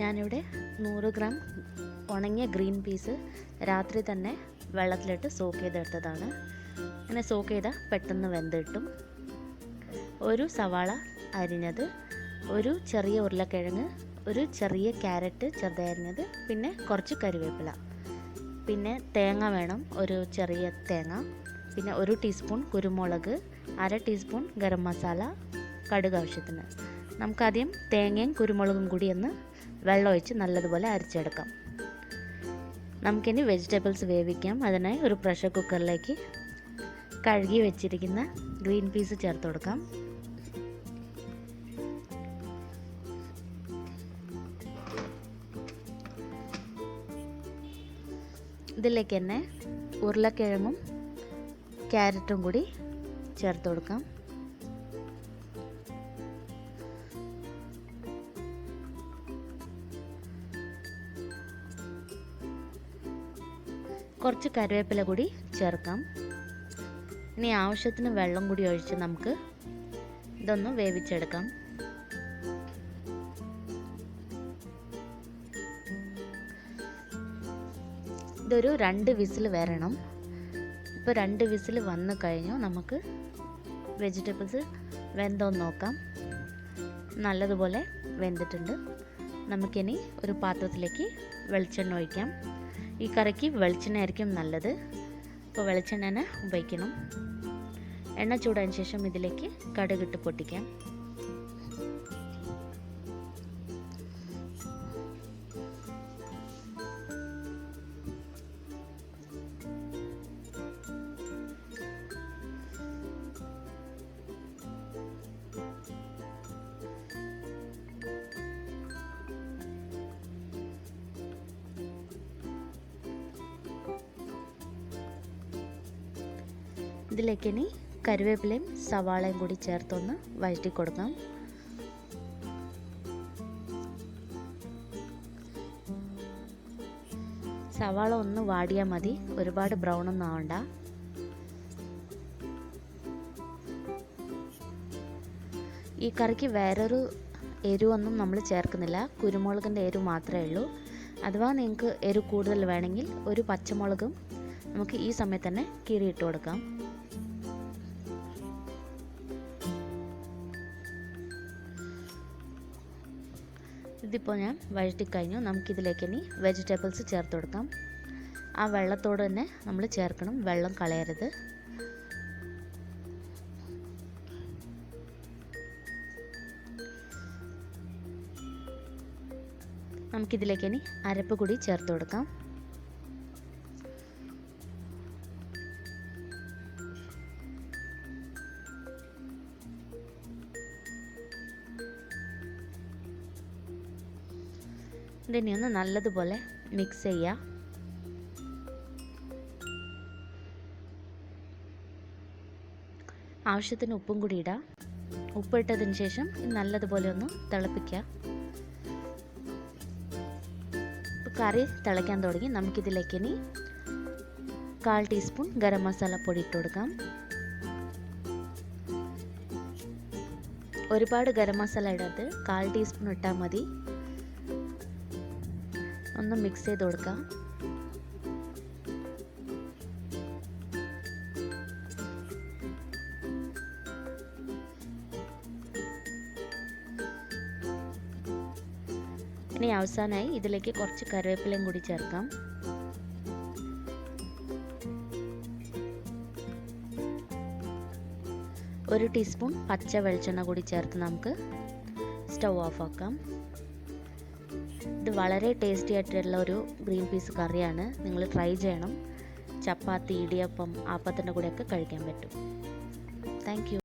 ഞാനിവിടെ 100 ഗ്രാം ഉണങ്ങിയ green peas രാത്രി തന്നെ വെള്ളത്തിലിട്ട് സോക്ക് ചെയ്തെടുത്തതാണ്. അങ്ങനെ സോക്ക് ചെയ്താൽ പെട്ടെന്ന് വെന്ത് കിട്ടും. ഒരു സവാള അരിഞ്ഞത്, ഒരു ചെറിയ ഉരുളക്കിഴങ്ങ്, ഒരു ചെറിയ ക്യാരറ്റ് ചെറുതായി അരിഞ്ഞത്, പിന്നെ കുറച്ച് കറിവേപ്പില, പിന്നെ തേങ്ങ വേണം, ഒരു ചെറിയ തേങ്ങ, പിന്നെ 1 ടീസ്പൂൺ കുരുമുളക്, 1/2 ടീസ്പൂൺ ഗരം മസാല, കടുക് ആവശ്യത്തിന്. നമുക്കാദ്യം തേങ്ങയും കുരുമുളകും കൂടി ഒന്ന് വെള്ളമൊഴിച്ച് നല്ലതുപോലെ അരച്ചെടുക്കാം. നമുക്കിനി വെജിറ്റബിൾസ് വേവിക്കാം. അതിനായി ഒരു പ്രഷർ കുക്കറിലേക്ക് കഴുകി വെച്ചിരിക്കുന്ന ഗ്രീൻ പീസ് ചേർത്ത് കൊടുക്കാം. ഇതിലേക്ക് തന്നെ ഉരുളക്കിഴങ്ങും ക്യാരറ്റും കൂടി ചേർത്ത് കൊടുക്കാം. കുറച്ച് കറിവേപ്പില കൂടി ചേർക്കാം. ഇനി ആവശ്യത്തിന് വെള്ളം കൂടി ഒഴിച്ച് നമുക്ക് ഇതൊന്ന് വേവിച്ചെടുക്കാം. ഇതൊരു 2 വിസിൽ വരണം. ഇപ്പോൾ 2 വിസിൽ വന്നു കഴിഞ്ഞു. നമുക്ക് വെജിറ്റബിൾസ് വെന്തോന്ന് നോക്കാം. നല്ലതുപോലെ വെന്തിട്ടുണ്ട്. നമുക്കിനി ഒരു പാത്രത്തിലേക്ക് വെളിച്ചെണ്ണ ഒഴിക്കാം. ഈ കറിക്ക് വെളിച്ചെണ്ണ ആയിരിക്കും നല്ലത്. അപ്പോൾ വെളിച്ചെണ്ണ തന്നെ ഉപയോഗിക്കണം. എണ്ണ ചൂടായതിന് ശേഷം ഇതിലേക്ക് കടുകിട്ട് പൊട്ടിക്കാം. ഇതിലേക്ക് ഇനി കറിവേപ്പിലയും സവാളയും കൂടി ചേർത്തൊന്ന് വഴറ്റി കൊടുക്കാം. സവാള ഒന്ന് വാടിയാൽ മതി, ഒരുപാട് ബ്രൗൺ ഒന്നും ആവണ്ട. ഈ കറിക്ക് വേറൊരു എരിവൊന്നും നമ്മൾ ചേർക്കുന്നില്ല. കുരുമുളകിൻ്റെ എരിവ് മാത്രമേ ഉള്ളൂ. അഥവാ നിങ്ങൾക്ക് എരിവ് കൂടുതൽ വേണമെങ്കിൽ ഒരു പച്ചമുളകും നമുക്ക് ഈ സമയത്ത് തന്നെ കീറിയിട്ട് കൊടുക്കാം. ഇതിപ്പോൾ ഞാൻ വഴറ്റിക്കഴിഞ്ഞു. നമുക്കിതിലേക്ക് ഇനി വെജിറ്റബിൾസ് ചേർത്ത് കൊടുക്കാം. ആ വെള്ളത്തോട് തന്നെ നമ്മൾ ചേർക്കണം, വെള്ളം കളയരുത്. നമുക്കിതിലേക്ക് ഇനി അരപ്പ് കൂടി ചേർത്ത് കൊടുക്കാം. ഇതിനെ ഒന്ന് നല്ലതുപോലെ മിക്സ് ചെയ്യുക. ആവശ്യത്തിന് ഉപ്പും കൂടി ഇടുക. ഉപ്പിട്ടതിന് ശേഷം നല്ലതുപോലെ ഒന്ന് തിളപ്പിക്കുക. ഇപ്പോൾ കറി തിളയ്ക്കാൻ തുടങ്ങി. നമുക്കിതിലേക്ക് ഇനി 1/4 ടീസ്പൂൺ ഗരം മസാല പൊടി ഇട്ട് കൊടുക്കാം. ഒരുപാട് ഗരം മസാല ഇടരുത്, 1/4 ടീസ്പൂൺ ഇട്ടാൽ മതി. ഒന്ന് മിക്സ് ചെയ്ത് കൊടുക്കാം. ഇനി അവസാനമായി ഇതിലേക്ക് കുറച്ച് കറിവേപ്പിലയും കൂടി ചേർക്കാം. ഒരു ടീസ്പൂൺ പച്ച വെളിച്ചെണ്ണ കൂടി ചേർത്ത് നമുക്ക് സ്റ്റൗ ഓഫ് ആക്കാം. ഇത് വളരെ ടേസ്റ്റി ആയിട്ടുള്ള ഒരു ഗ്രീൻ പീസ് കറിയാണ്. നിങ്ങൾ ട്രൈ ചെയ്യണം. ചപ്പാത്തി, ഇടിയപ്പം, ആപ്പത്തിൻ്റെ കൂടെയൊക്കെ കഴിക്കാൻ പറ്റും. Thank you.